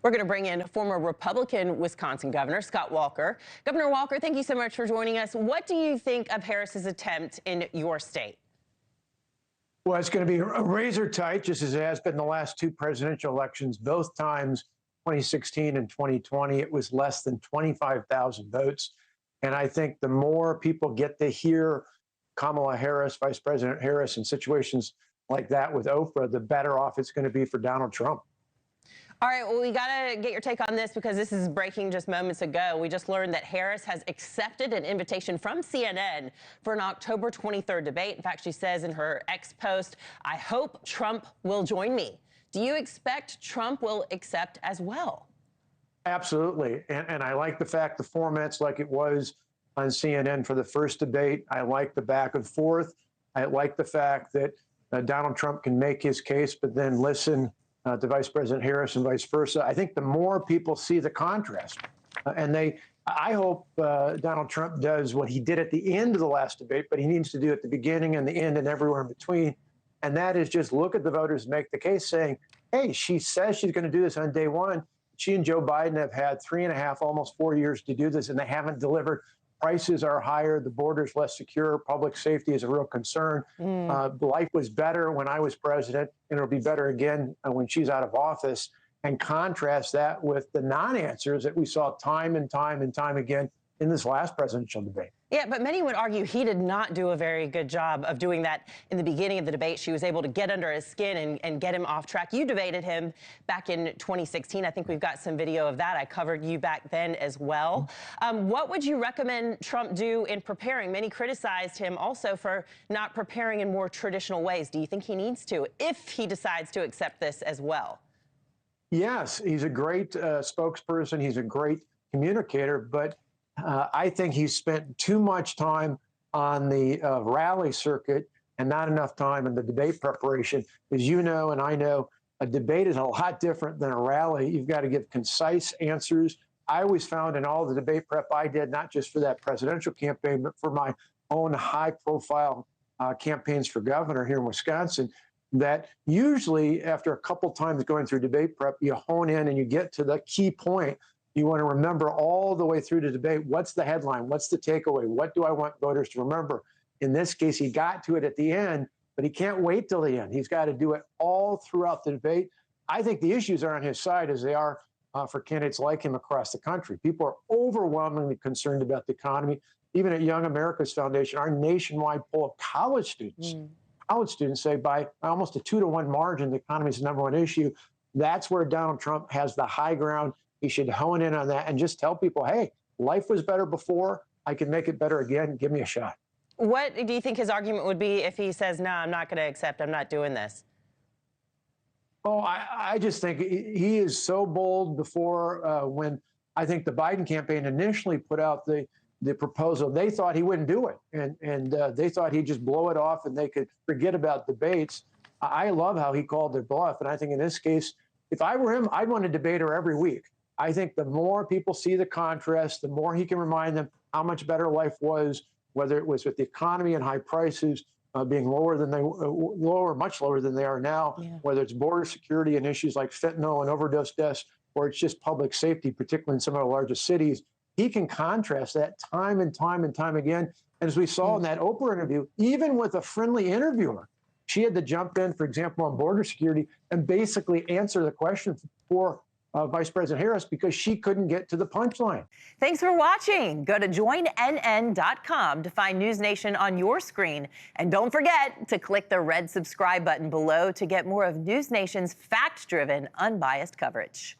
We're going to bring in former Republican Wisconsin Governor Scott Walker. Governor Walker, thank you so much for joining us. What do you think of Harris's attempt in your state? Well, it's going to be razor tight, just as it has been the last two presidential elections. Both times, 2016 and 2020, it was less than 25,000 votes. And I think the more people get to hear Kamala Harris, Vice President Harris, in situations like that with Oprah, the better off it's going to be for Donald Trump. All right, well, we got to get your take on this because this is breaking just moments ago. We just learned that Harris has accepted an invitation from CNN for an October 23rd debate. In fact, she says in her X post, "I hope Trump will join me." Do you expect Trump will accept as well? Absolutely. And I like the fact the format's like it was on CNN for the first debate. I like the back and forth. I like the fact that Donald Trump can make his case, but then listen to Vice President Harris and vice versa. I think the more people see the contrast, I hope Donald Trump does what he did at the end of the last debate, but he needs to do at the beginning and the end and everywhere in between. And that is just look at the voters, make the case saying, hey, she says she's going to do this on day one. She and Joe Biden have had 3.5, almost 4 years to do this, and they haven't delivered. Prices are higher. The border's less secure. Public safety is a real concern. Life was better when I was president, and it'll be better again when she's out of office. And contrast that with the non-answers that we saw time and time and time again in this last presidential debate. Yeah, but many would argue he did not do a very good job of doing that in the beginning of the debate. She was able to get under his skin and get him off track. You debated him back in 2016. I think we've got some video of that. I covered you back then as well. What would you recommend Trump do in preparing? Many criticized him also for not preparing in more traditional ways. Do you think he needs to, if he decides to accept this as well? Yes, he's a great spokesperson. He's a great communicator, but I think he's spent too much time on the rally circuit and not enough time in the debate preparation. As you know, and I know, a debate is a lot different than a rally. You've got to give concise answers. I always found in all the debate prep I did, not just for that presidential campaign, but for my own high-profile campaigns for governor here in Wisconsin, that usually after a couple times going through debate prep, you hone in and you get to the key point. You want to remember all the way through the debate, what's the headline? What's the takeaway? What do I want voters to remember? In this case, he got to it at the end, but he can't wait till the end. He's got to do it all throughout the debate. I think the issues are on his side as they are for candidates like him across the country. People are overwhelmingly concerned about the economy. Even at Young America's Foundation, our nationwide poll of college students say by almost a 2-to-1 margin, the economy is the #1 issue. That's where Donald Trump has the high ground. He should hone in on that and just tell people, hey, life was better before. I can make it better again. Give me a shot. What do you think his argument would be if he says, no, I'm not going to accept, I'm not doing this? Oh, I just think he is so bold before when I think the Biden campaign initially put out the proposal, they thought he wouldn't do it. And they thought he'd just blow it off and they could forget about debates. I love how he called their bluff. And I think in this case, if I were him, I'd want to debate her every week. I think the more people see the contrast, the more he can remind them how much better life was, whether it was with the economy and high prices being much lower than they are now, whether it's border security and issues like fentanyl and overdose deaths, or it's just public safety, particularly in some of our largest cities. He can contrast that time and time and time again. And as we saw in that Oprah interview, even with a friendly interviewer, she had to jump in, for example, on border security and basically answer the question for Vice President Harris because she couldn't get to the punchline. Thanks for watching. Go to joinnn.com to find NewsNation on your screen. And don't forget to click the red subscribe button below to get more of NewsNation's fact-driven, unbiased coverage.